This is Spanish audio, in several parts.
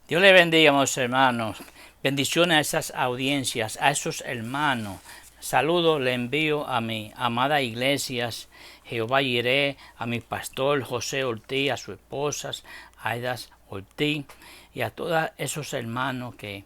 Dios le bendiga, amados hermanos. Bendiciones a esas audiencias, a esos hermanos. Saludos le envío a mi amada iglesia, Jehová Jireh, a mi pastor José Ortiz, a su esposa, Aidas Ortiz, y a todos esos hermanos que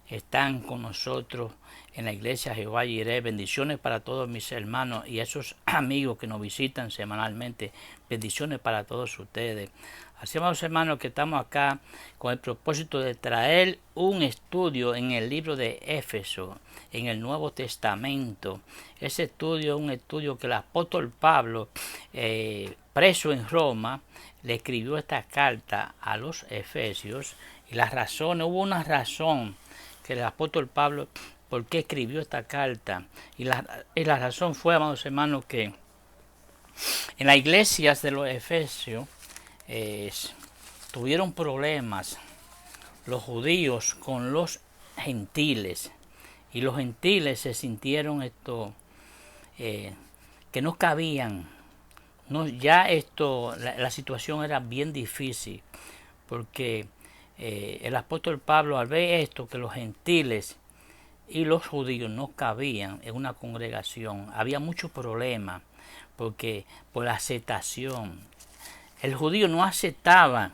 están con nosotros en la iglesia Jehová Jireh. Bendiciones para todos mis hermanos y esos amigos que nos visitan semanalmente. Bendiciones para todos ustedes. Así, amados hermanos, que estamos acá con el propósito de traer un estudio en el libro de Éfeso, en el Nuevo Testamento. Ese estudio es un estudio que el apóstol Pablo, preso en Roma, le escribió esta carta a los Efesios. Y la razón, hubo una razón que el apóstol Pablo, por qué escribió esta carta. Y la razón fue, amados hermanos, que en las iglesias de los Efesios tuvieron problemas los judíos con los gentiles, y los gentiles se sintieron que no cabían. La situación era bien difícil, porque el apóstol Pablo, al ver esto, que los gentiles y los judíos no cabían en una congregación, había muchos problemas, porque por la aceptación, el judío no aceptaba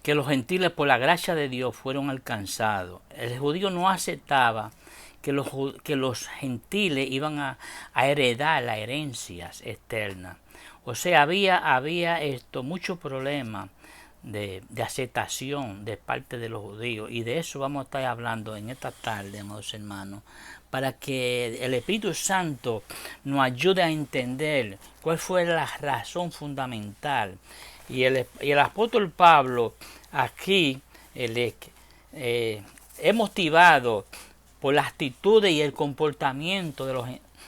que los gentiles por la gracia de Dios fueron alcanzados. El judío no aceptaba que los gentiles iban a heredar las herencias externas. O sea, había muchos problemas de aceptación de parte de los judíos, y de eso vamos a estar hablando en esta tarde, amados hermanos, para que el Espíritu Santo nos ayude a entender cuál fue la razón fundamental. Y el apóstol Pablo aquí es motivado por la actitud y el comportamiento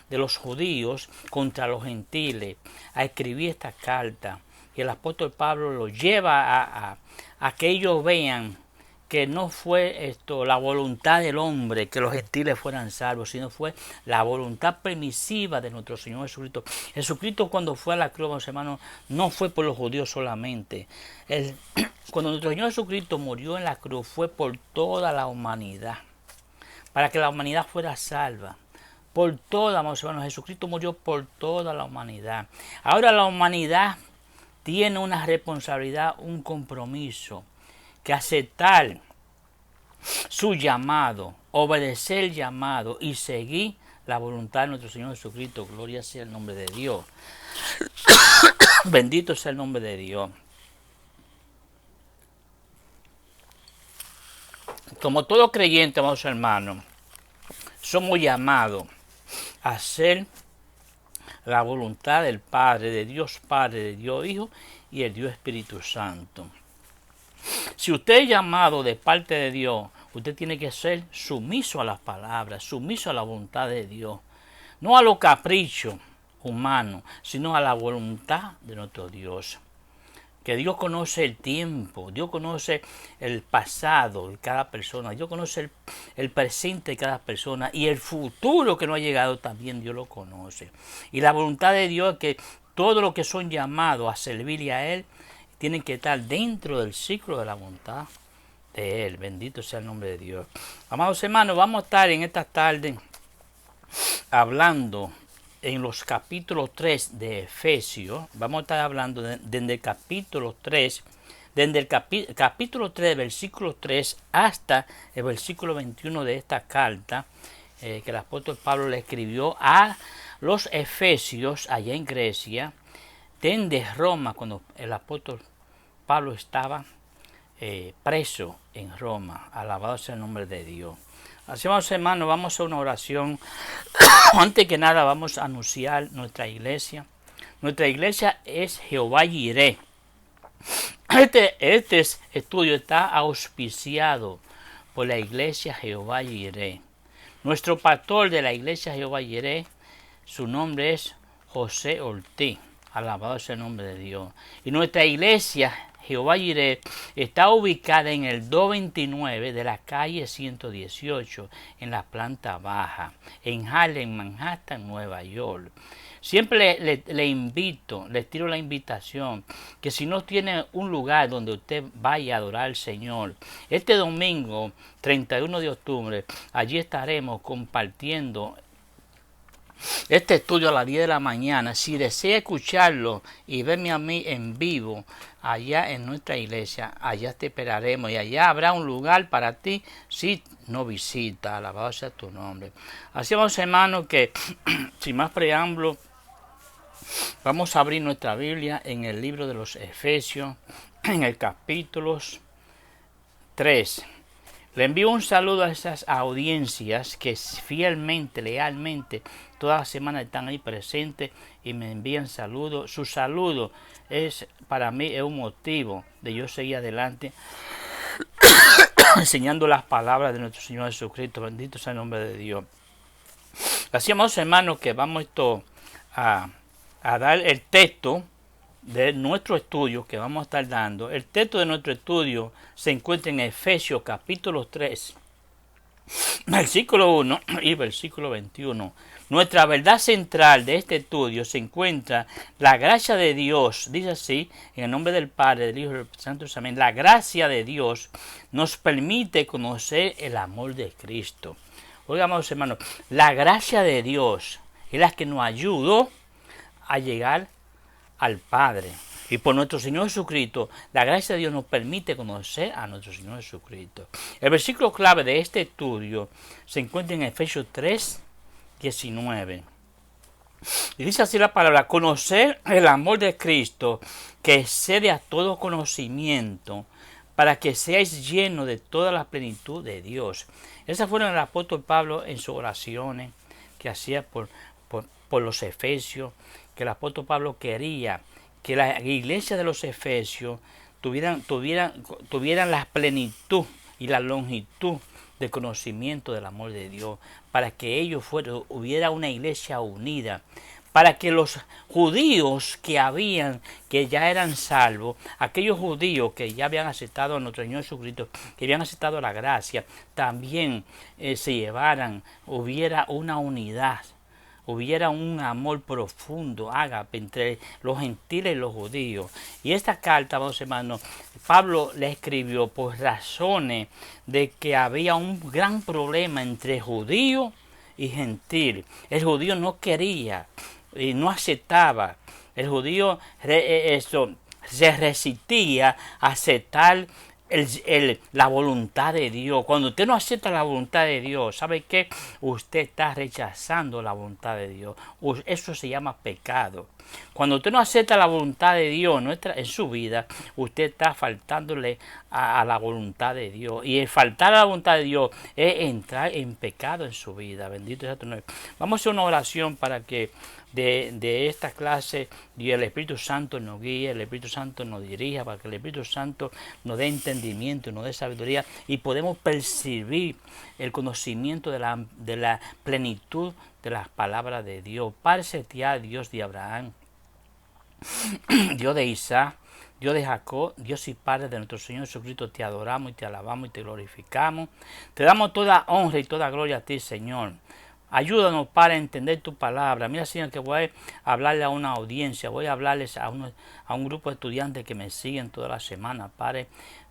de los judíos contra los gentiles a escribir esta carta. Y el apóstol Pablo lo lleva a que ellos vean que no fue la voluntad del hombre que los gentiles fueran salvos, sino fue la voluntad permisiva de nuestro Señor Jesucristo. Jesucristo, cuando fue a la cruz, hermanos, no fue por los judíos solamente. Cuando nuestro Señor Jesucristo murió en la cruz, fue por toda la humanidad, para que la humanidad fuera salva. Por toda, hermanos, Jesucristo murió por toda la humanidad. Ahora la humanidad tiene una responsabilidad, un compromiso, que aceptar su llamado, obedecer el llamado y seguir la voluntad de nuestro Señor Jesucristo. Gloria sea el nombre de Dios. Bendito sea el nombre de Dios. Como todo creyente, amados hermanos, somos llamados a hacer la voluntad del Padre, de Dios Padre, de Dios Hijo y el Dios Espíritu Santo. Si usted es llamado de parte de Dios, usted tiene que ser sumiso a las palabras, sumiso a la voluntad de Dios. No a los caprichos humanos, sino a la voluntad de nuestro Dios. Que Dios conoce el tiempo, Dios conoce el pasado de cada persona, Dios conoce el presente de cada persona, y el futuro que no ha llegado también Dios lo conoce. Y la voluntad de Dios es que todos los que son llamados a servirle a Él tienen que estar dentro del ciclo de la voluntad de Él. Bendito sea el nombre de Dios. Amados hermanos, vamos a estar en esta tarde hablando en los capítulos 3 de Efesios. Vamos a estar hablando desde el capítulo 3, desde el capítulo 3, versículo 3 hasta el versículo 21 de esta carta que el apóstol Pablo le escribió a los Efesios allá en Grecia, desde Roma, cuando el apóstol Pablo estaba preso en Roma. Alabado sea el nombre de Dios. Así, vamos, hermanos, vamos a hacer una oración. Antes que nada, vamos a anunciar nuestra iglesia. Nuestra iglesia es Jehová Jireh. Este estudio está auspiciado por la iglesia Jehová Jireh. Nuestro pastor de la iglesia Jehová Jireh, su nombre es José Ortiz. Alabado sea el nombre de Dios. Y nuestra iglesia Jehová Jireh está ubicada en el 229 de la calle 118, en la planta baja, en Harlem, Manhattan, Nueva York. Siempre le invito, le tiro la invitación, que si no tiene un lugar donde usted vaya a adorar al Señor, este domingo 31 de octubre, allí estaremos compartiendo este estudio a las 10 de la mañana. Si desea escucharlo y verme a mí en vivo allá en nuestra iglesia, allá te esperaremos y allá habrá un lugar para ti si no visita. Alabado sea tu nombre. Así vamos, hermanos, que sin más preámbulo, vamos a abrir nuestra Biblia en el libro de los Efesios, en el capítulo 3. Le envío un saludo a esas audiencias que fielmente, lealmente, toda la semana están ahí presentes y me envían saludos. Su saludo para mí es un motivo de yo seguir adelante enseñando las palabras de nuestro Señor Jesucristo. Bendito sea el nombre de Dios. Así, amados hermanos, que vamos a dar el texto de nuestro estudio que vamos a estar dando. El texto de nuestro estudio se encuentra en Efesios capítulo 3, versículo 1 y versículo 21. Nuestra verdad central de este estudio se encuentra la gracia de Dios. Dice así, en el nombre del Padre, del Hijo y del Espíritu Santo. Amén. La gracia de Dios nos permite conocer el amor de Cristo. Oigamos, hermanos, la gracia de Dios es la que nos ayudó a llegar al Padre. Y por nuestro Señor Jesucristo, la gracia de Dios nos permite conocer a nuestro Señor Jesucristo. El versículo clave de este estudio se encuentra en Efesios 3, 19. Y dice así la palabra: conocer el amor de Cristo que excede a todo conocimiento, para que seáis llenos de toda la plenitud de Dios. Esas fueron el apóstol Pablo en sus oraciones que hacía por los Efesios, que el apóstol Pablo quería que la iglesia de los Efesios tuvieran la plenitud y la longitud de conocimiento del amor de Dios, para que ellos hubiera una iglesia unida, para que los judíos que ya eran salvos, aquellos judíos que ya habían aceptado a nuestro Señor Jesucristo, que habían aceptado la gracia, también se llevaran, hubiera una unidad, hubiera un amor profundo, ágape, entre los gentiles y los judíos. Y esta carta, vamos hermanos, Pablo le escribió por razones de que había un gran problema entre judío y gentil. El judío no quería y no aceptaba. El judío se resistía a aceptar la voluntad de Dios. Cuando usted no acepta la voluntad de Dios, ¿sabe qué? Usted está rechazando la voluntad de Dios. Eso se llama pecado. Cuando usted no acepta la voluntad de Dios en su vida, usted está faltándole a la voluntad de Dios. Y el faltar a la voluntad de Dios es entrar en pecado en su vida. Bendito sea tu nombre. Vamos a hacer una oración para que de esta clase y el Espíritu Santo nos guíe, el Espíritu Santo nos dirija, para que el Espíritu Santo nos dé entendimiento, nos dé sabiduría y podemos percibir el conocimiento de la plenitud de las palabras de Dios. Padre celestial, Dios de Abraham, Dios de Isaac, Dios de Jacob, Dios y Padre de nuestro Señor Jesucristo, te adoramos y te alabamos y te glorificamos. Te damos toda honra y toda gloria a ti, Señor. Ayúdanos para entender tu palabra. Mira, Señor, que voy a hablarle a una audiencia, voy a hablarles a un grupo de estudiantes que me siguen toda la semana, Padre.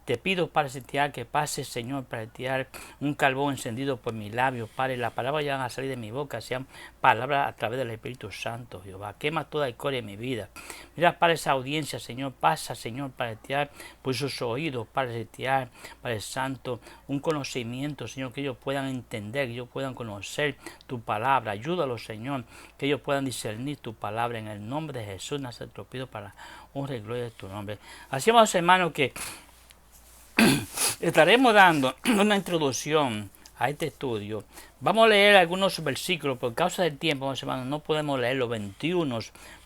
Te pido, Padre celestial, que pase, Señor, para tirar un carbón encendido por mis labios, Padre. Las palabras ya van a salir de mi boca, sean palabras a través del Espíritu Santo, Jehová. Quema toda escoria en mi vida. Mira, para esa audiencia, Señor, pasa, Señor, para tirar por sus oídos, Padre celestial, Padre Santo, un conocimiento, Señor, que ellos puedan entender, que ellos puedan conocer tu palabra. Ayúdalos, Señor, que ellos puedan discernir tu palabra. En el nombre de Jesús, Nazaret, te pido para honra y gloria de tu nombre. Así, amados hermanos, que estaremos dando una introducción a este estudio. Vamos a leer algunos versículos. Por causa del tiempo, hermanos, no podemos leer los 21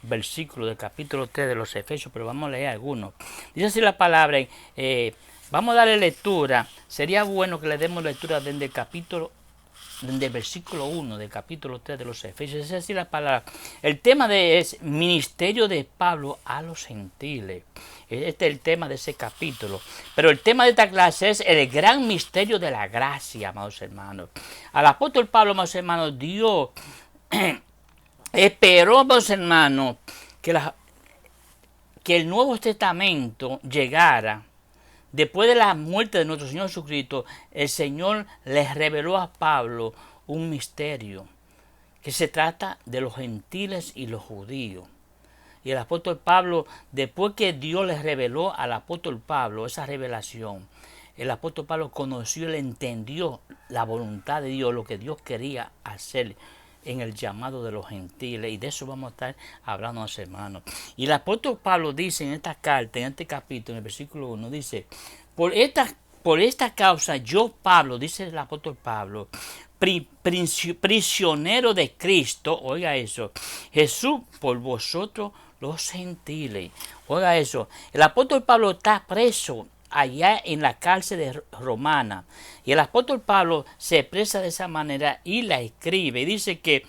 versículos del capítulo 3 de los Efesios, pero vamos a leer algunos. Dice así la palabra, vamos a darle lectura. Sería bueno que le demos lectura desde el versículo 1 del capítulo 3 de los Efesios. Es así la palabra. El tema es ministerio de Pablo a los gentiles. Este es el tema de ese capítulo. Pero el tema de esta clase es el gran misterio de la gracia, amados hermanos. Al apóstol Pablo, amados hermanos, Dios esperó, mis hermanos, que el Nuevo Testamento llegara. Después de la muerte de nuestro Señor Jesucristo, el Señor les reveló a Pablo un misterio, que se trata de los gentiles y los judíos. Y el apóstol Pablo, después que Dios les reveló al apóstol Pablo esa revelación, el apóstol Pablo conoció y le entendió la voluntad de Dios, lo que Dios quería hacer en el llamado de los gentiles. Y de eso vamos a estar hablando, hermanos. Y el apóstol Pablo dice en esta carta, en este capítulo, en el versículo 1, dice, por esta causa yo, Pablo, dice el apóstol Pablo, prisionero de Cristo, oiga eso, Jesús por vosotros los gentiles. Oiga eso, el apóstol Pablo está preso allá en la cárcel de romana, y el apóstol Pablo se expresa de esa manera y la escribe, y dice que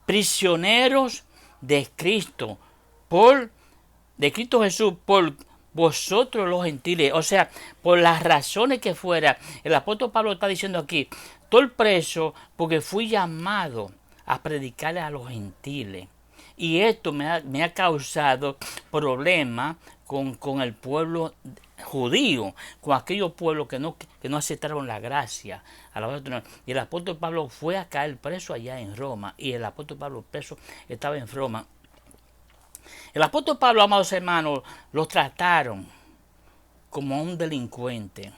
prisioneros de Cristo, de Cristo Jesús, por vosotros los gentiles, o sea, por las razones que fuera. El apóstol Pablo está diciendo aquí, estoy preso porque fui llamado a predicarle a los gentiles. Y esto me ha causado problemas con el pueblo judío, con aquellos pueblos que no aceptaron la gracia. Y el apóstol Pablo fue a caer preso allá en Roma, y el apóstol Pablo preso estaba en Roma. El apóstol Pablo, amados hermanos, lo trataron como un delincuente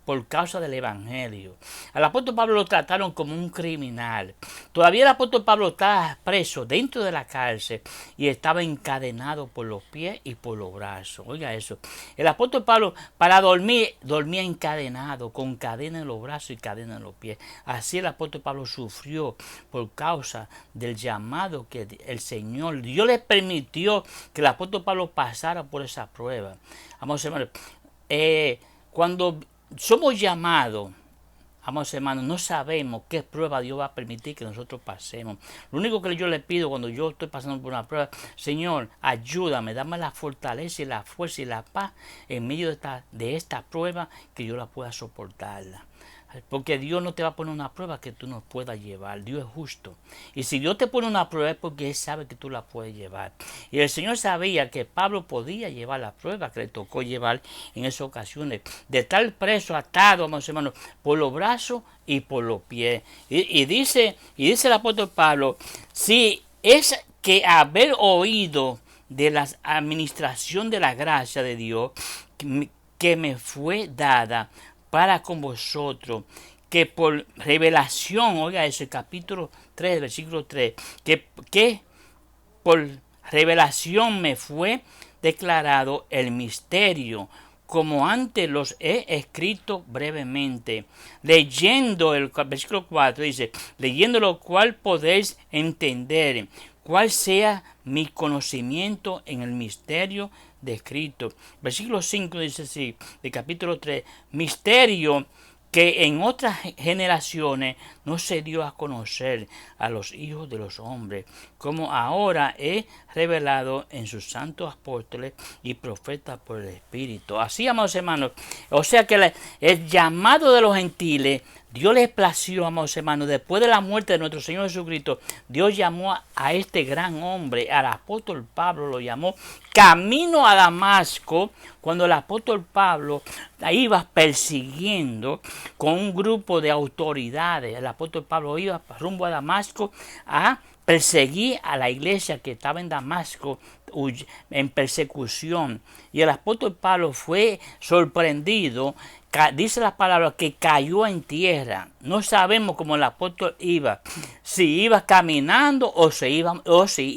por causa del evangelio. Al apóstol Pablo lo trataron como un criminal. Todavía el apóstol Pablo estaba preso dentro de la cárcel y estaba encadenado por los pies y por los brazos. Oiga eso. El apóstol Pablo para dormir dormía encadenado, con cadena en los brazos y cadena en los pies. Así el apóstol Pablo sufrió por causa del llamado que el Señor, Dios le permitió que el apóstol Pablo pasara por esa prueba. Vamos hermanos, cuando somos llamados, amados hermanos, no sabemos qué prueba Dios va a permitir que nosotros pasemos. Lo único que yo le pido cuando yo estoy pasando por una prueba, Señor, ayúdame, dame la fortaleza y la fuerza y la paz en medio de esta prueba, que yo la pueda soportarla. Porque Dios no te va a poner una prueba que tú no puedas llevar. Dios es justo. Y si Dios te pone una prueba es porque Él sabe que tú la puedes llevar. Y el Señor sabía que Pablo podía llevar la prueba que le tocó llevar en esas ocasiones. De estar preso, atado, amados hermanos, por los brazos y por los pies. Y dice el apóstol Pablo, si es que haber oído de la administración de la gracia de Dios que me fue dada para con vosotros, que por revelación, oiga ese capítulo 3, versículo 3, que por revelación me fue declarado el misterio, como antes los he escrito brevemente. Leyendo el versículo 4 dice, leyendo lo cual podéis entender cuál sea mi conocimiento en el misterio descrito. Versículo 5 dice así, del capítulo 3, misterio que en otras generaciones no se dio a conocer a los hijos de los hombres, como ahora he revelado en sus santos apóstoles y profetas por el Espíritu. Así, amados hermanos, o sea que el llamado de los gentiles, Dios les plació, amados hermanos, después de la muerte de nuestro Señor Jesucristo, Dios llamó a este gran hombre, al apóstol Pablo, lo llamó camino a Damasco, cuando el apóstol Pablo iba persiguiendo con un grupo de autoridades. El apóstol Pablo iba rumbo a Damasco a perseguir a la iglesia que estaba en Damasco en persecución. Y el apóstol Pablo fue sorprendido, dice la palabra que cayó en tierra. No sabemos cómo el apóstol iba, si iba caminando o si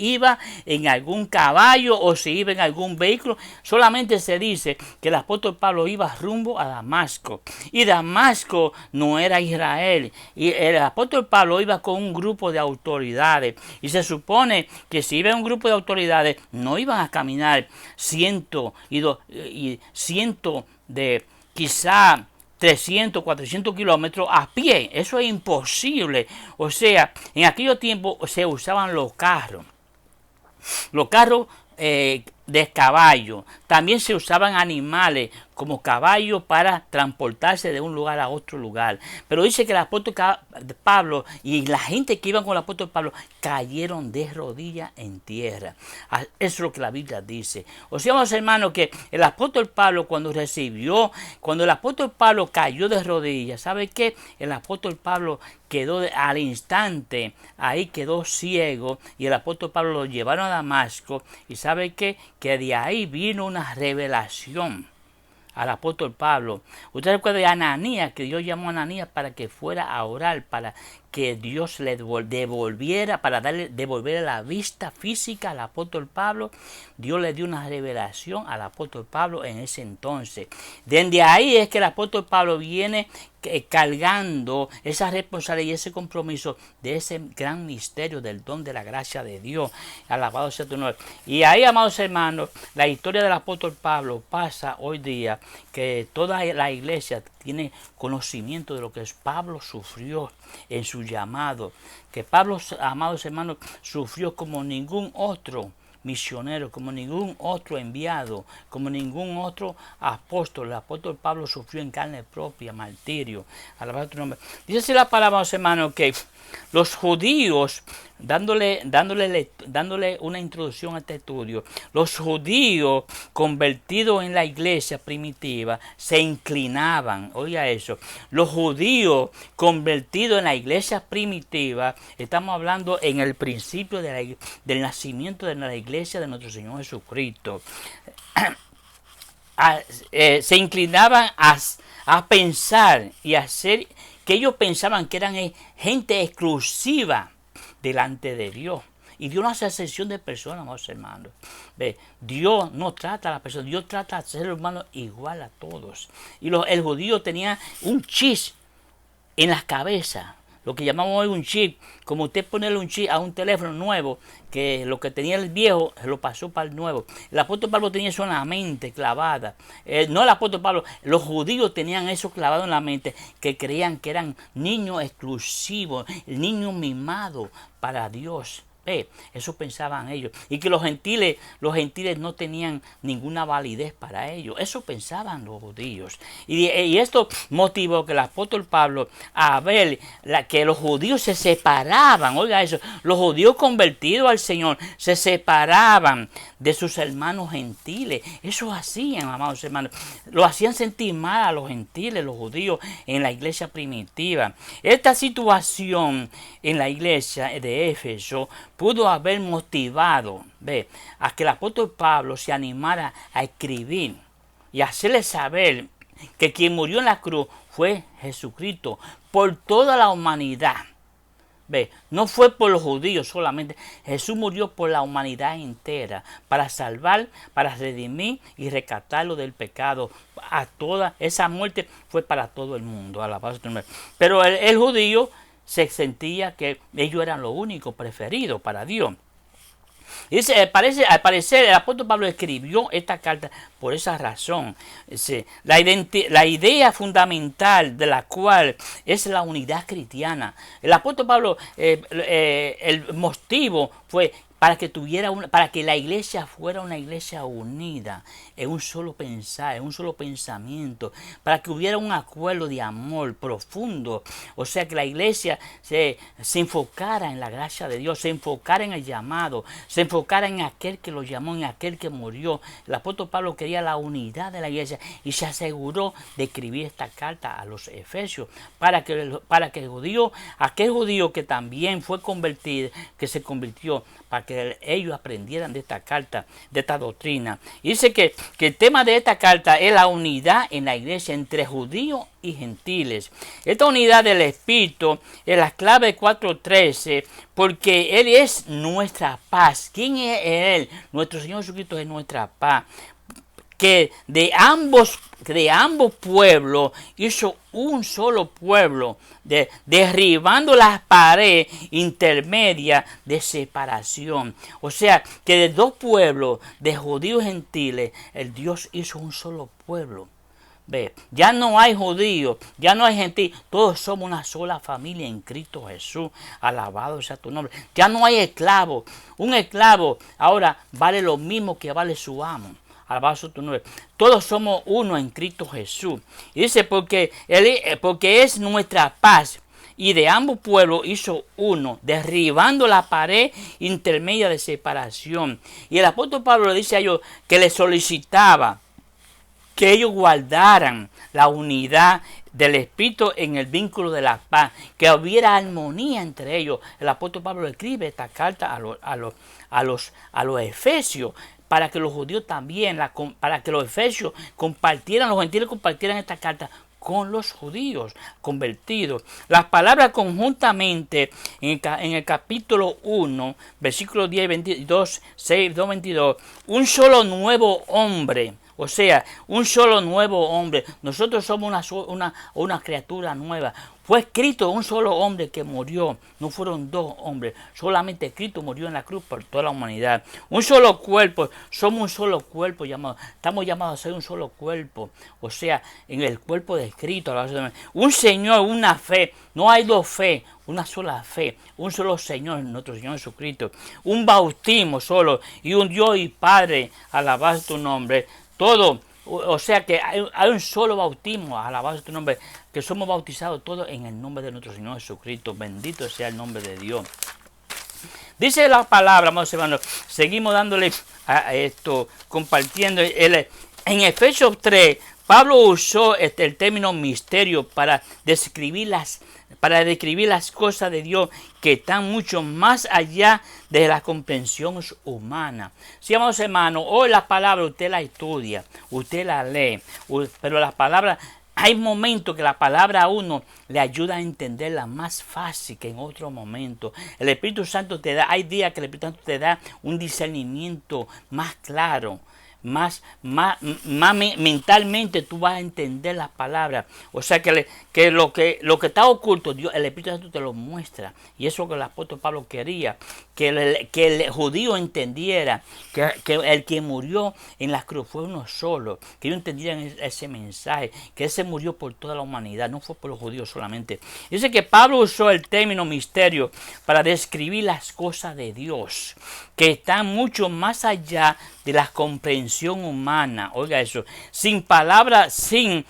iba en algún caballo o si iba en algún vehículo. Solamente se dice que el apóstol Pablo iba rumbo a Damasco, y Damasco no era Israel, y el apóstol Pablo iba con un grupo de autoridades, y se supone que si iba un grupo de autoridades no iban a caminar ciento de quizá 300, 400 kilómetros a pie. Eso es imposible. O sea, en aquellos tiempos se usaban los carros. Los carros de caballo. También se usaban animales como caballo para transportarse de un lugar a otro lugar. Pero dice que el apóstol Pablo y la gente que iban con el apóstol Pablo cayeron de rodillas en tierra. Eso es lo que la Biblia dice. O sea, hermanos, que el apóstol Pablo cuando el apóstol Pablo cayó de rodillas, ¿sabe qué? El apóstol Pablo quedó al instante, ahí quedó ciego, y el apóstol Pablo lo llevaron a Damasco, y ¿sabe qué? Que de ahí vino una revelación al apóstol Pablo. Usted recuerda de Ananías, que Dios llamó a Ananías para que fuera a orar, para que Dios le devolviera, para devolver la vista física al apóstol Pablo. Dios le dio una revelación al apóstol Pablo en ese entonces. Desde ahí es que el apóstol Pablo viene cargando esa responsabilidad y ese compromiso de ese gran misterio del don de la gracia de Dios. Alabado sea tu nombre. Y ahí, amados hermanos, la historia del apóstol Pablo pasa hoy día, que toda la iglesia tiene conocimiento de lo que Pablo sufrió en su llamado, que Pablo, amados hermanos, sufrió como ningún otro misionero, como ningún otro enviado, como ningún otro apóstol. El apóstol Pablo sufrió en carne propia martirio. Alabado tu nombre. Dice así la palabra, hermanos, que los judíos, dándole una introducción a este estudio, los judíos convertidos en la iglesia primitiva se inclinaban, oiga eso, los judíos convertidos en la iglesia primitiva, estamos hablando en el principio del nacimiento de la iglesia de nuestro Señor Jesucristo, se inclinaban a pensar y a hacer que ellos pensaban que eran gente exclusiva delante de Dios. Y Dios no hace excepción de personas, amados hermanos. Dios no trata a las personas, Dios trata a ser humano igual a todos. Y el judío tenía un chip en la cabeza, lo que llamamos hoy un chip, como usted ponerle un chip a un teléfono nuevo, que lo que tenía el viejo lo pasó para el nuevo. El apóstol Pablo tenía eso en la mente clavada. No el apóstol Pablo, los judíos tenían eso clavado en la mente, que creían que eran niños exclusivos, niños mimados para Dios. Eso pensaban ellos. Y que los gentiles no tenían ninguna validez para ellos. Eso pensaban los judíos. Y esto motivó que el apóstol Pablo, a ver que los judíos se separaban, oiga eso, los judíos convertidos al Señor se separaban de sus hermanos gentiles. Eso hacían, amados hermanos. Lo hacían sentir mal a los gentiles, los judíos, en la iglesia primitiva. Esta situación en la iglesia de Éfeso pudo haber motivado a que el apóstol Pablo se animara a escribir y hacerle saber que quien murió en la cruz fue Jesucristo por toda la humanidad. No fue por los judíos solamente. Jesús murió por la humanidad entera para salvar, para redimir y rescatarlo del pecado. A toda esa muerte fue para todo el mundo. Pero el judío se sentía que ellos eran lo único preferido para Dios. Dice, al parecer el apóstol Pablo escribió esta carta por esa razón. La idea fundamental de la cual es la unidad cristiana. El apóstol Pablo, el motivo fue para que la iglesia fuera una iglesia unida, en un solo pensar, en un solo pensamiento, para que hubiera un acuerdo de amor profundo. O sea, que la iglesia se enfocara en la gracia de Dios, se enfocara en el llamado, se enfocara en aquel que lo llamó, en aquel que murió. El apóstol Pablo quería la unidad de la iglesia y se aseguró de escribir esta carta a los efesios para que el judío, aquel judío que también fue convertido, que se convirtió, para que ellos aprendieran de esta carta, de esta doctrina. Y dice que el tema de esta carta es la unidad en la iglesia entre judíos y gentiles. Esta unidad del Espíritu es la clave 4:13, porque Él es nuestra paz. ¿Quién es Él? Nuestro Señor Jesucristo es nuestra paz. Que de ambos pueblos hizo un solo pueblo, derribando las paredes intermedias de separación. O sea, que de dos pueblos, de judíos y gentiles, el Dios hizo un solo pueblo. Ve, ya no hay judíos, ya no hay gentil, todos somos una sola familia en Cristo Jesús. Alabado sea tu nombre. Ya no hay esclavo. Un esclavo ahora vale lo mismo que vale su amo. Alabado sea tu nombre. Todos somos uno en Cristo Jesús. Y dice, porque es nuestra paz. Y de ambos pueblos hizo uno, derribando la pared intermedia de separación. Y el apóstol Pablo le dice a ellos que le solicitaba que ellos guardaran la unidad del Espíritu en el vínculo de la paz, que hubiera armonía entre ellos. El apóstol Pablo escribe esta carta a los efesios, para que los judíos también, para que los efesios compartieran, los gentiles compartieran esta carta con los judíos convertidos. Las palabras conjuntamente en el capítulo 1, versículos 10, 22, 6, 2, 22, un solo nuevo hombre. O sea, un solo nuevo hombre. Nosotros somos una criatura nueva. Fue Cristo un solo hombre que murió. No fueron dos hombres. Solamente Cristo murió en la cruz por toda la humanidad. Un solo cuerpo. Somos un solo cuerpo llamado. Estamos llamados a ser un solo cuerpo. O sea, en el cuerpo de Cristo. Un Señor, una fe. No hay dos fe. Una sola fe, un solo Señor, nuestro Señor Jesucristo, un bautismo solo y un Dios y Padre, alabado tu nombre. Todo, o sea que hay un solo bautismo, alabado tu nombre, que somos bautizados todos en el nombre de nuestro Señor Jesucristo. Bendito sea el nombre de Dios. Dice la palabra, amados hermanos, seguimos dándole a esto, compartiendo. En Efesios 3, Pablo usó el término misterio para describir las cosas de Dios que están mucho más allá de la comprensión humana. Sí, amados hermanos, hoy la palabra usted la estudia, usted la lee, pero la palabra, hay momentos que la palabra a uno le ayuda a entenderla más fácil que en otro momento. El Espíritu Santo hay días que el Espíritu Santo te da un discernimiento más claro. Más mentalmente tú vas a entender las palabras. O sea que lo que está oculto, Dios, el Espíritu Santo te lo muestra. Y eso es lo que el apóstol Pablo quería, que el judío entendiera que el que murió en la cruz fue uno solo, que ellos entendieran ese mensaje, que ese murió por toda la humanidad, no fue por los judíos solamente. Dice que Pablo usó el término misterio para describir las cosas de Dios, que están mucho más allá de la comprensión humana. Oiga eso, sin palabras, sin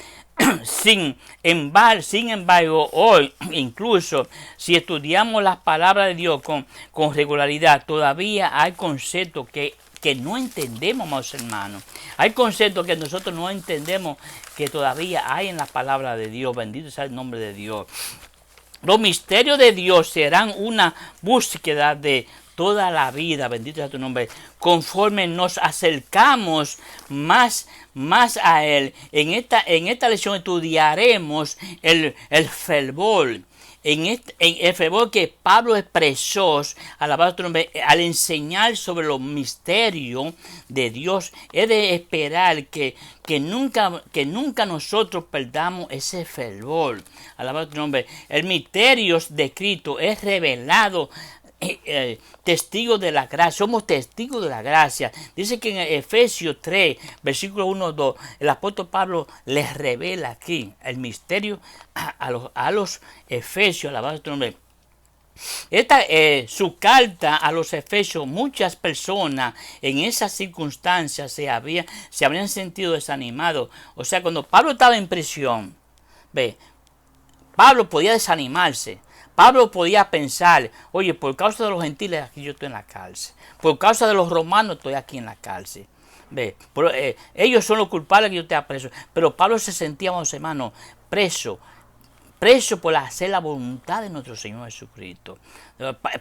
embargo, hoy, incluso si estudiamos las palabras de Dios con regularidad, todavía hay conceptos que no entendemos, amados hermanos. Hay conceptos que nosotros no entendemos, que todavía hay en la palabra de Dios. Bendito sea el nombre de Dios. Los misterios de Dios serán una búsqueda de toda la vida, bendito sea tu nombre, conforme nos acercamos más a Él. En esta lección estudiaremos el fervor, en el fervor que Pablo expresó, alabado tu nombre, al enseñar sobre los misterios de Dios. Es de esperar que nunca nosotros perdamos ese fervor. Alabado tu nombre. El misterio de Cristo es revelado. Testigos de la gracia, somos testigos de la gracia. Dice que en Efesios 3, versículo 1, 2, el apóstol Pablo les revela aquí el misterio a los efesios, alabado tu nombre. Su carta a los efesios, muchas personas en esas circunstancias se habrían sentido desanimados. O sea, cuando Pablo estaba en prisión, Pablo podía desanimarse. Pablo podía pensar, oye, por causa de los gentiles aquí yo estoy en la cárcel. Por causa de los romanos estoy aquí en la cárcel. Ellos son los culpables que yo esté preso. Pero Pablo se sentía, hermanos, preso por hacer la voluntad de nuestro Señor Jesucristo.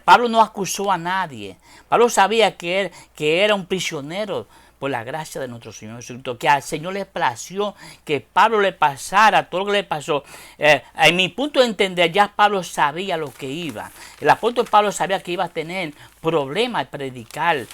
Pablo no acusó a nadie. Pablo sabía que era un prisionero por la gracia de nuestro Señor Jesucristo, que al Señor le plació que Pablo le pasara todo lo que le pasó. En mi punto de entender, ya Pablo sabía lo que iba. El apóstol Pablo sabía que iba a tener problemas a predicar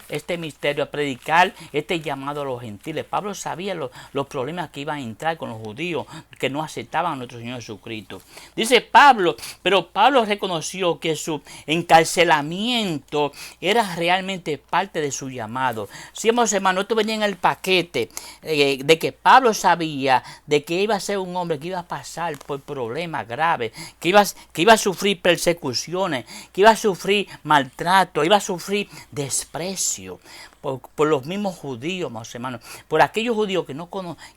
este misterio, a predicar este llamado a los gentiles. Pablo sabía los problemas que iban a entrar con los judíos que no aceptaban a nuestro Señor Jesucristo. Dice Pablo, pero Pablo reconoció que su encarcelamiento era realmente parte de su llamado. llamado. Sí, amados hermanos, esto venía en el paquete de que Pablo sabía de que iba a ser un hombre que iba a pasar por problemas graves, que iba a sufrir persecuciones, que iba a sufrir maltrato, iba a sufrir desprecio. Por los mismos judíos, amados hermanos, por aquellos judíos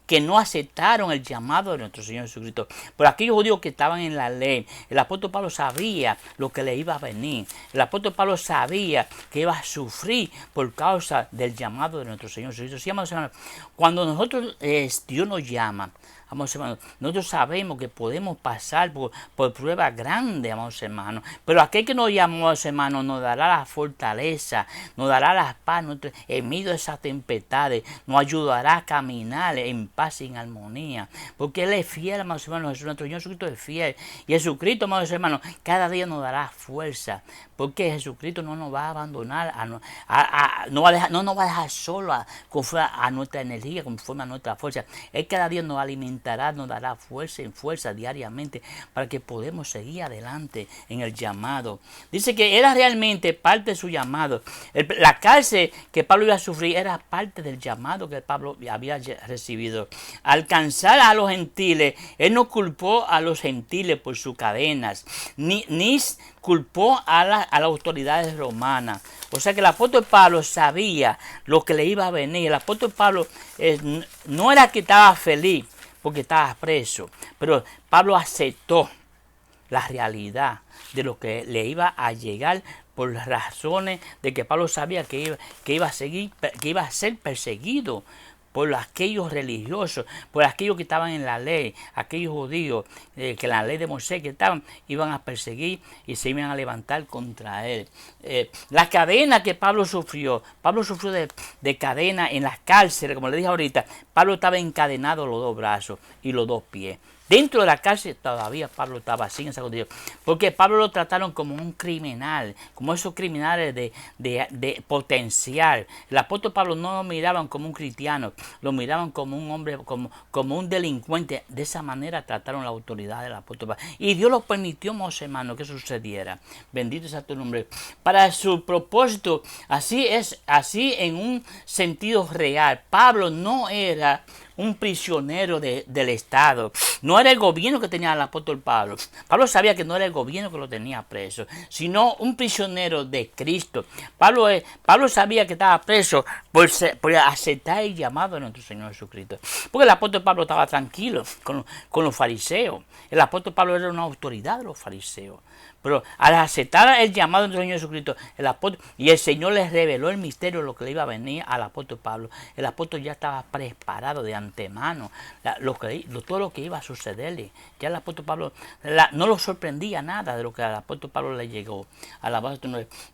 que no aceptaron el llamado de nuestro Señor Jesucristo, por aquellos judíos que estaban en la ley. El apóstol Pablo sabía lo que le iba a venir. El apóstol Pablo sabía que iba a sufrir por causa del llamado de nuestro Señor Jesucristo. Sí, amados hermanos, cuando Dios nos llama, amados hermanos, nosotros sabemos que podemos pasar por pruebas grandes, amados hermanos, pero aquel que nos llamó, amados hermanos, nos dará la fortaleza, nos dará la paz en medio de esas tempestades, nos ayudará a caminar en paz y en armonía, porque Él es fiel, amados hermanos, nuestro Señor Jesucristo es fiel, y Jesucristo, amados hermanos, cada día nos dará fuerza, porque Jesucristo no nos va a abandonar, no nos va a dejar solo conforme a nuestra energía, conforme a nuestra fuerza. Él cada día nos alimentará, nos dará fuerza en fuerza diariamente para que podamos seguir adelante en el llamado. Dice que era realmente parte de su llamado. La cárcel que Pablo iba a sufrir era parte del llamado que Pablo había recibido. Alcanzar a los gentiles, él no culpó a los gentiles por sus cadenas, ni culpó a las autoridades romanas. O sea que el apóstol Pablo sabía lo que le iba a venir. El apóstol Pablo no era que estaba feliz porque estaba preso, pero Pablo aceptó la realidad de lo que le iba a llegar por las razones de que Pablo sabía que iba a ser perseguido por aquellos religiosos, por aquellos que estaban en la ley, aquellos judíos que en la ley de Moisés que iban a perseguir y se iban a levantar contra él. La cadena que Pablo sufrió de cadena en las cárceles, como le dije ahorita. Pablo estaba encadenado los dos brazos y los dos pies. Dentro de la cárcel todavía Pablo estaba así en esa condición, porque Pablo lo trataron como un criminal, como esos criminales de potencial. El apóstol Pablo no lo miraban como un cristiano, lo miraban como un hombre, como un delincuente. De esa manera trataron la autoridad del apóstol Pablo. Y Dios lo permitió, mis hermanos, que sucediera. Bendito sea tu nombre. Para su propósito, así en un sentido real. Pablo no era un prisionero del Estado. No era el gobierno que tenía al apóstol Pablo. Pablo sabía que no era el gobierno que lo tenía preso, sino un prisionero de Cristo. Pablo sabía que estaba preso por aceptar el llamado de nuestro Señor Jesucristo. Porque el apóstol Pablo estaba tranquilo con los fariseos. El apóstol Pablo era una autoridad de los fariseos. Pero al aceptar el llamado de nuestro Señor Jesucristo, el Señor les reveló el misterio de lo que le iba a venir al apóstol Pablo. El apóstol ya estaba preparado de antemano, todo lo que iba a sucederle. Ya el apóstol Pablo no lo sorprendía nada de lo que al apóstol Pablo le llegó.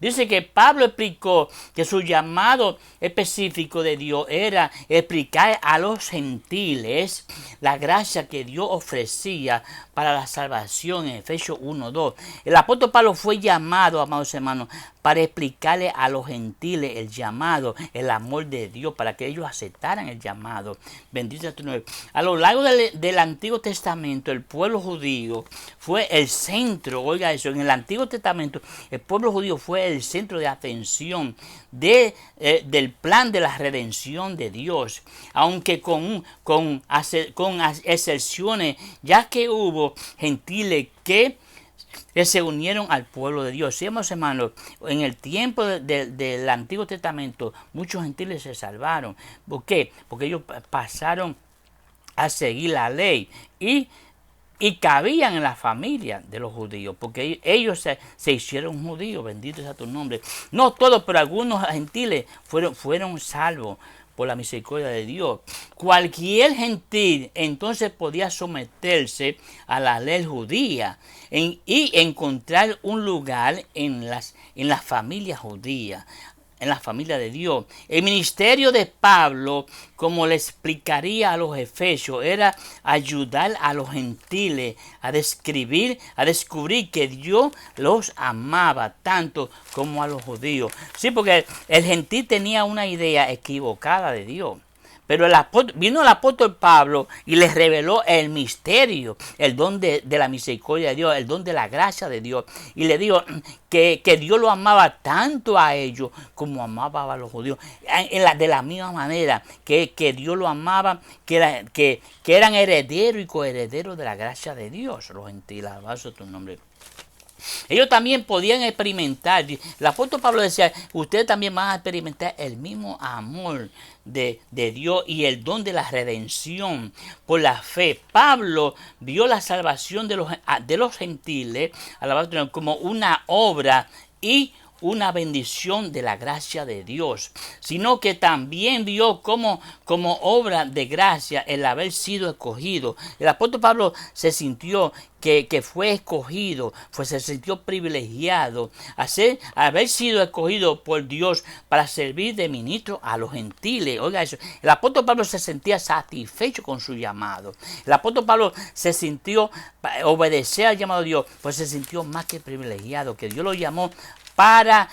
Dice que Pablo explicó que su llamado específico de Dios era explicar a los gentiles la gracia que Dios ofrecía para la salvación en Efesios 1:2. El apóstol Pablo fue llamado, amados hermanos, para explicarle a los gentiles el llamado, el amor de Dios, para que ellos aceptaran el llamado. Bendito sea tu nombre. A lo largo del Antiguo Testamento, el pueblo judío fue el centro, oiga eso, en el Antiguo Testamento, el pueblo judío fue el centro de atención del plan de la redención de Dios, aunque con excepciones, ya que hubo gentiles que se unieron al pueblo de Dios. Sí, hermanos, en el tiempo del Antiguo Testamento, muchos gentiles se salvaron. ¿Por qué? Porque ellos pasaron a seguir la ley y cabían en la familia de los judíos, porque ellos se hicieron judíos. Bendito sea tu nombre. No todos, pero algunos gentiles fueron salvos por la misericordia de Dios. Cualquier gentil entonces podía someterse a la ley judía y encontrar un lugar en la familia judía, en la familia de Dios. El ministerio de Pablo, como le explicaría a los efesios, era ayudar a los gentiles a descubrir que Dios los amaba tanto como a los judíos. Sí, porque el gentil tenía una idea equivocada de Dios. Pero vino el apóstol Pablo y les reveló el misterio, el don de la misericordia de Dios, el don de la gracia de Dios. Y le dijo que Dios lo amaba tanto a ellos como amaba a los judíos. De la misma manera que Dios lo amaba, que eran herederos y coherederos de la gracia de Dios. Los gentiles, alabado tu nombre. Ellos también podían experimentar. El apóstol Pablo decía, ustedes también van a experimentar el mismo amor de Dios y el don de la redención por la fe. Pablo vio la salvación de los gentiles como una obra y una bendición de la gracia de Dios, sino que también vio como obra de gracia el haber sido escogido. El apóstol Pablo se sintió que fue escogido, se sintió privilegiado, haber sido escogido por Dios para servir de ministro a los gentiles. Oiga eso, el apóstol Pablo se sentía satisfecho con su llamado. El apóstol Pablo se sintió obedecer al llamado de Dios, pues se sintió más que privilegiado, que Dios lo llamó para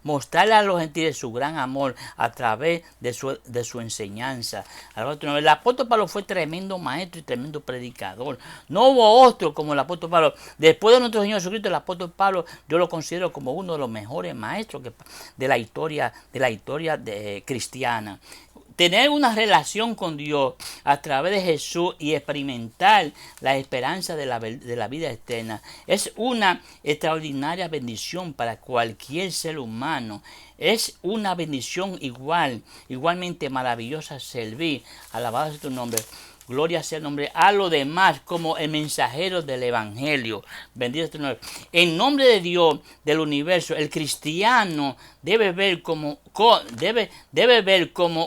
mostrarle a los gentiles su gran amor a través de su enseñanza. El apóstol Pablo fue tremendo maestro y tremendo predicador. No hubo otro como el apóstol Pablo. Después de nuestro Señor Jesucristo, el apóstol Pablo yo lo considero como uno de los mejores maestros de la historia cristiana. Tener una relación con Dios a través de Jesús y experimentar la esperanza de la vida eterna es una extraordinaria bendición para cualquier ser humano. Es una bendición igualmente maravillosa servir. Alabado sea tu nombre. Gloria sea el nombre a los demás como el mensajero del evangelio. Bendito sea tu nombre. En nombre de Dios del universo, el cristiano debe ver como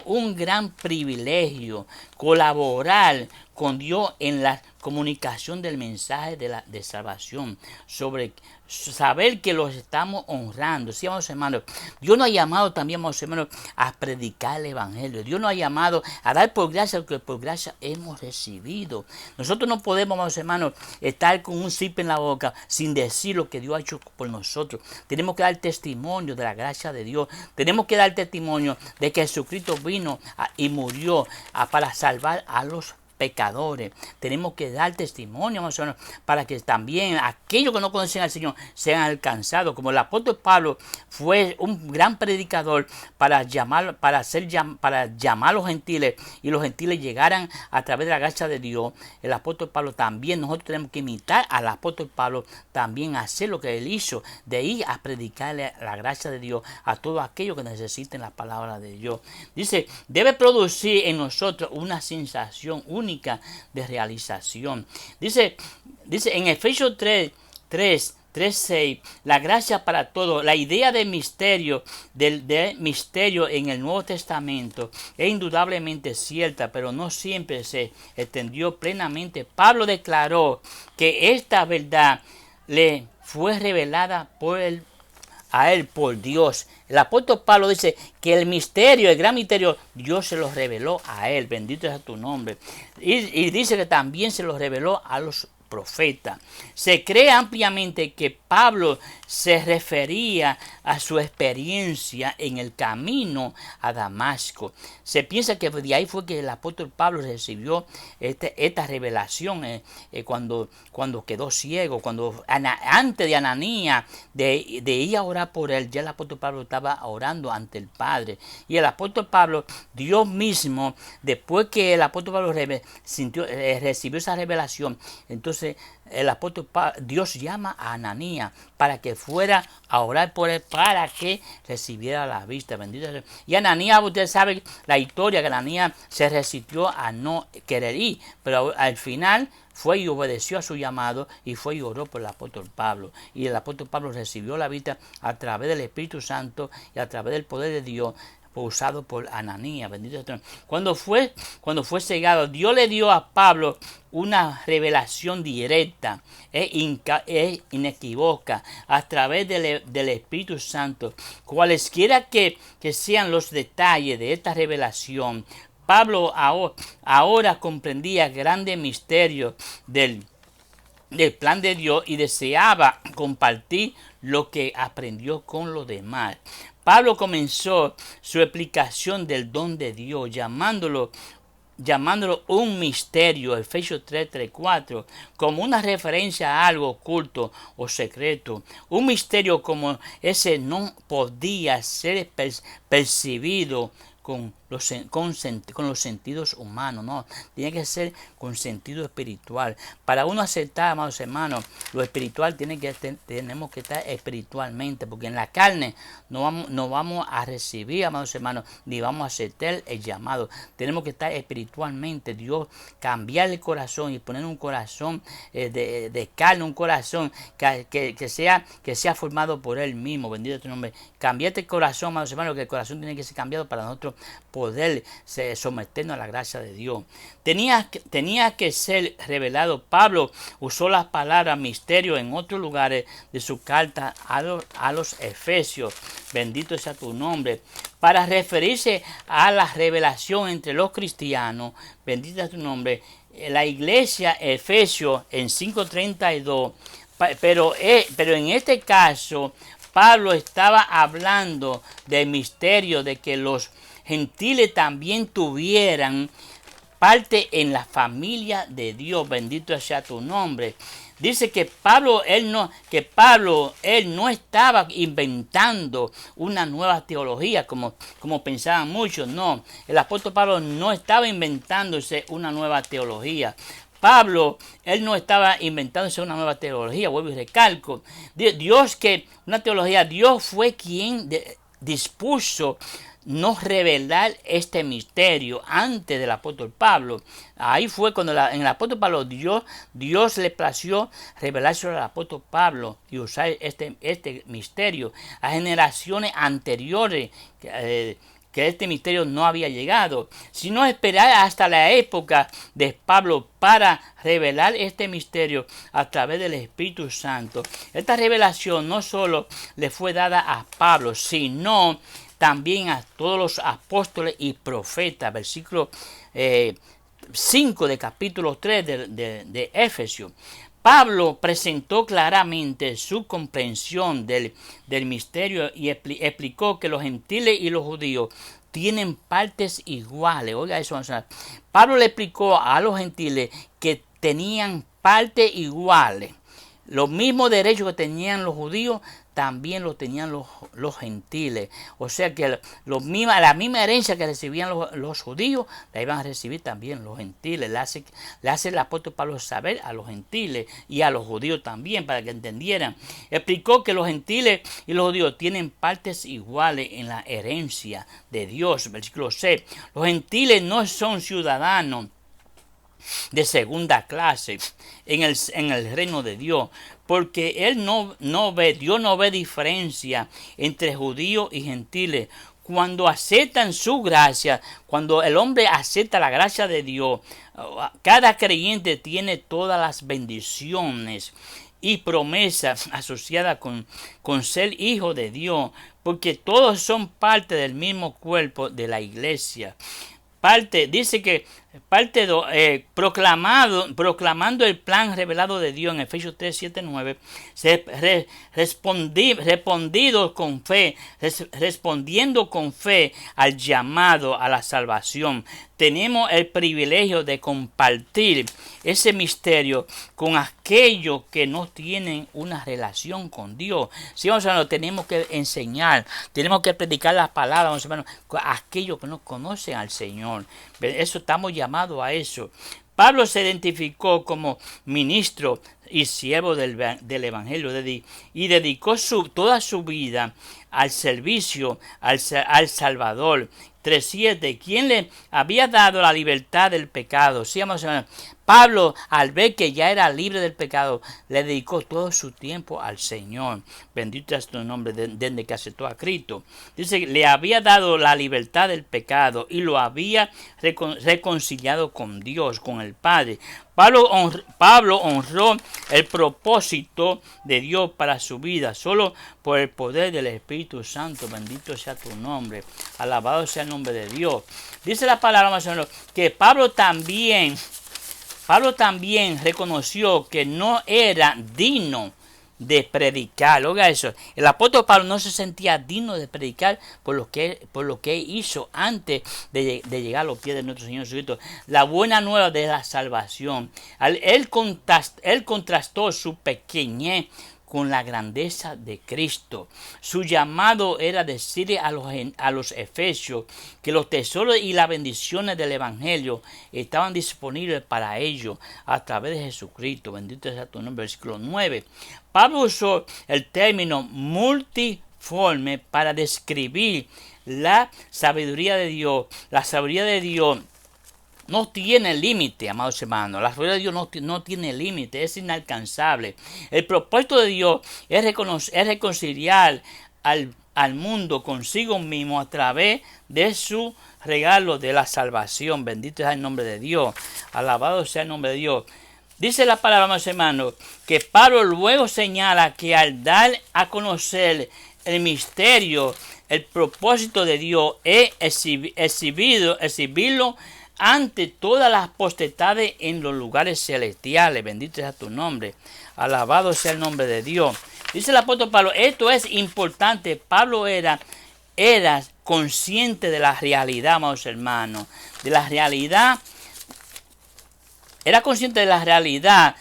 un gran privilegio colaborar con Dios en la comunicación del mensaje de salvación, sobre saber que los estamos honrando. Sí, amados hermanos, Dios nos ha llamado también, amados hermanos, a predicar el evangelio. Dios nos ha llamado a dar por gracia lo que por gracia hemos recibido. Nosotros no podemos, amados hermanos, estar con un zip en la boca sin decir lo que Dios ha hecho por nosotros. Tenemos que dar testimonio de la gracia de Dios. Tenemos que dar testimonio de que Jesucristo vino y murió para salvar a los pecadores. Tenemos que dar testimonio, hermanos, para que también aquellos que no conocen al Señor sean alcanzados. Como el apóstol Pablo fue un gran predicador para llamar a los gentiles y los gentiles llegaran a través de la gracia de Dios. El apóstol Pablo también, nosotros tenemos que imitar al apóstol Pablo, también hacer lo que él hizo, de ir a predicarle la gracia de Dios a todos aquellos que necesiten la palabra de Dios. Dice, debe producir en nosotros una sensación única de realización. Dice en Efesios 3:6, la gracia para todos. La idea de misterio, del misterio en el Nuevo Testamento es indudablemente cierta, pero no siempre se extendió plenamente. Pablo declaró que esta verdad le fue revelada a él por Dios. El apóstol Pablo dice que el gran misterio, Dios se lo reveló a él. Bendito sea tu nombre. Y dice que también se lo reveló a los profetas. Se cree ampliamente que Pablo se refería a su experiencia en el camino a Damasco. Se piensa que de ahí fue que el apóstol Pablo recibió esta revelación cuando quedó ciego, antes de Ananías de ir a orar por él, ya el apóstol Pablo estaba orando ante el Padre. Y el apóstol Pablo, Dios mismo, después que el apóstol Pablo recibió esa revelación, entonces el apóstol Dios llama a Ananías para que fuera a orar por él, para que recibiera la vista. Bendito sea. Y Ananías, usted sabe la historia, que Ananías se resistió a no querer ir, pero al final fue y obedeció a su llamado y fue y oró por el apóstol Pablo. Y el apóstol Pablo recibió la vista a través del Espíritu Santo y a través del poder de Dios, usado por Ananías. Bendito sea. Cuando fue cegado, Dios le dio a Pablo una revelación directa e inequívoca a través del Espíritu Santo. Cualesquiera que sean los detalles de esta revelación, Pablo ahora comprendía grandes misterios del del plan de Dios y deseaba compartir lo que aprendió con los demás. Pablo comenzó su explicación del don de Dios, llamándolo un misterio, Efesios 3:4, como una referencia a algo oculto o secreto. Un misterio como ese no podía ser percibido con los sentidos humanos, no, tiene que ser con sentido espiritual. Para uno aceptar, amados hermanos, lo espiritual tenemos que estar espiritualmente, porque en la carne no vamos a recibir, amados hermanos, ni vamos a aceptar el llamado. Tenemos que estar espiritualmente. Dios cambiar el corazón y poner un corazón de carne, un corazón que sea formado por Él mismo. Bendito tu nombre. Cambiar este corazón, amados hermanos, que el corazón tiene que ser cambiado para nosotros poder someternos a la gracia de Dios. Tenía que ser revelado. Pablo usó las palabras misterio en otros lugares de su carta a los Efesios. Bendito sea tu nombre. Para referirse a la revelación entre los cristianos. Bendito sea tu nombre. La iglesia Efesios en 5:32. Pero en este caso, Pablo estaba hablando del misterio de que los gentiles también tuvieran parte en la familia de Dios. Bendito sea tu nombre. Dice que Pablo no estaba inventando una nueva teología como pensaban muchos. No, el apóstol Pablo no estaba inventándose una nueva teología. Pablo, él no estaba inventándose una nueva teología, vuelvo y recalco. Dios fue quien dispuso no revelar este misterio antes del apóstol Pablo. Ahí fue cuando en el apóstol Pablo Dios le plació revelárselo al apóstol Pablo y usar este misterio a generaciones anteriores que este misterio no había llegado, sino esperar hasta la época de Pablo para revelar este misterio a través del Espíritu Santo. Esta revelación no solo le fue dada a Pablo, sino también a todos los apóstoles y profetas. Versículo 5 de capítulo 3 de Efesios. Pablo presentó claramente su comprensión del misterio y explicó que los gentiles y los judíos tienen partes iguales. Oiga eso. Pablo le explicó a los gentiles que tenían partes iguales. Los mismos derechos que tenían los judíos también lo tenían los gentiles. O sea que la misma herencia que recibían los judíos, la iban a recibir también los gentiles. Le hace el apóstol Pablo saber a los gentiles y a los judíos también, para que entendieran. Explicó que los gentiles y los judíos tienen partes iguales en la herencia de Dios. Versículo 6. Los gentiles no son ciudadanos de segunda clase en el reino de Dios, porque Dios no ve diferencia entre judíos y gentiles. Cuando aceptan su gracia, cuando el hombre acepta la gracia de Dios, cada creyente tiene todas las bendiciones y promesas asociadas con ser hijo de Dios, porque todos son parte del mismo cuerpo de la iglesia. Dice que proclamando el plan revelado de Dios en Efesios 3, 7, 9, respondiendo con fe al llamado a la salvación. Tenemos el privilegio de compartir ese misterio con aquellos que no tienen una relación con Dios. Si vamos a ver, tenemos que enseñar, tenemos que predicar las palabras, a aquellos que no conocen al Señor. Eso estamos llamados a eso. Pablo se identificó como ministro y siervo del Evangelio y dedicó toda su vida al servicio al Salvador. 3:7, quien le había dado la libertad del pecado. Sí, Pablo, al ver que ya era libre del pecado, le dedicó todo su tiempo al Señor. Bendito es tu nombre, desde que aceptó a Cristo. Dice que le había dado la libertad del pecado y lo había reconciliado con Dios, con el Padre. Pablo honró el propósito de Dios para su vida solo por el poder del Espíritu Santo. Bendito sea tu nombre. Alabado sea el nombre de Dios. Dice la palabra más o menos que Pablo también Pablo también reconoció que no era digno de predicar. Oiga eso, el apóstol Pablo no se sentía digno de predicar por lo que hizo antes de llegar a los pies de nuestro Señor Jesucristo. La buena nueva de la salvación. Él contrastó su pequeñez con la grandeza de Cristo. Su llamado era decirle a los efesios que los tesoros y las bendiciones del Evangelio estaban disponibles para ellos a través de Jesucristo. Bendito sea tu nombre. Versículo 9. Pablo usó el término multiforme para describir la sabiduría de Dios. La sabiduría de Dios no tiene límite, amados hermanos. La sabiduría de Dios no tiene límite, es inalcanzable. El propósito de Dios es reconciliar al mundo consigo mismo a través de su regalo de la salvación. Bendito sea el nombre de Dios. Alabado sea el nombre de Dios. Dice la palabra, amados hermanos, que Pablo luego señala que al dar a conocer el misterio, el propósito de Dios es exhibirlo ante todas las potestades en los lugares celestiales. Bendito sea tu nombre. Alabado sea el nombre de Dios. Dice el apóstol Pablo, esto es importante. Pablo era consciente de la realidad, amados hermanos. De la realidad. Era consciente de la realidad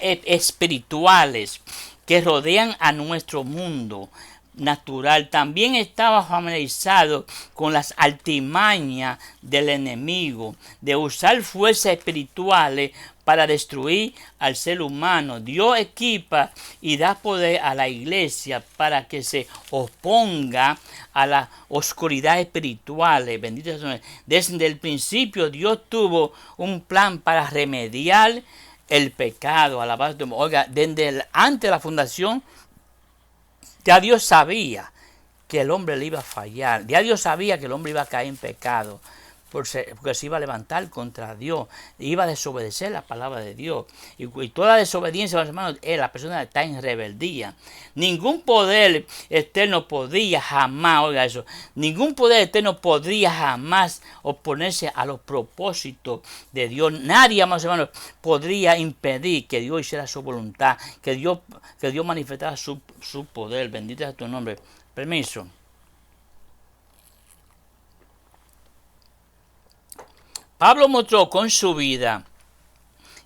espirituales que rodean a nuestro mundo natural. También estaba familiarizado con las artimañas del enemigo de usar fuerzas espirituales para destruir al ser humano. Dios equipa y da poder a la iglesia para que se oponga a la oscuridad espiritual. Bendito sea. Desde el principio Dios tuvo un plan para remediar el pecado. Oiga, antes de la fundación ya Dios sabía que el hombre le iba a fallar. Ya Dios sabía que el hombre iba a caer en pecado. Porque se iba a levantar contra Dios. Iba a desobedecer la palabra de Dios. Y toda desobediencia, hermanos, la persona está en rebeldía. Ningún poder externo podía jamás, oiga eso, ningún poder externo podría jamás oponerse a los propósitos de Dios. Nadie, hermanos, podría impedir que Dios hiciera su voluntad, que Dios manifestara su poder. Bendito sea tu nombre. Permiso. Pablo mostró con su vida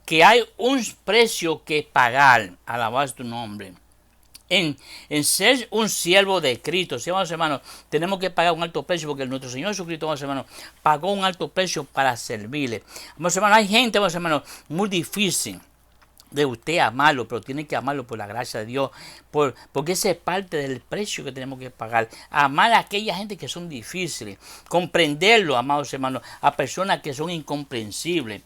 que hay un precio que pagar, alabado tu nombre, en ser un siervo de Cristo. Sí, vamos, hermanos, tenemos que pagar un alto precio porque nuestro Señor Jesucristo, vamos, hermanos, pagó un alto precio para servirle. Vamos, hermanos, hay gente, vamos, hermanos, muy difícil de usted amarlo, pero tiene que amarlo por la gracia de Dios, porque ese es parte del precio que tenemos que pagar. Amar a aquella gente que son difíciles, comprenderlo, amados hermanos, a personas que son incomprensibles.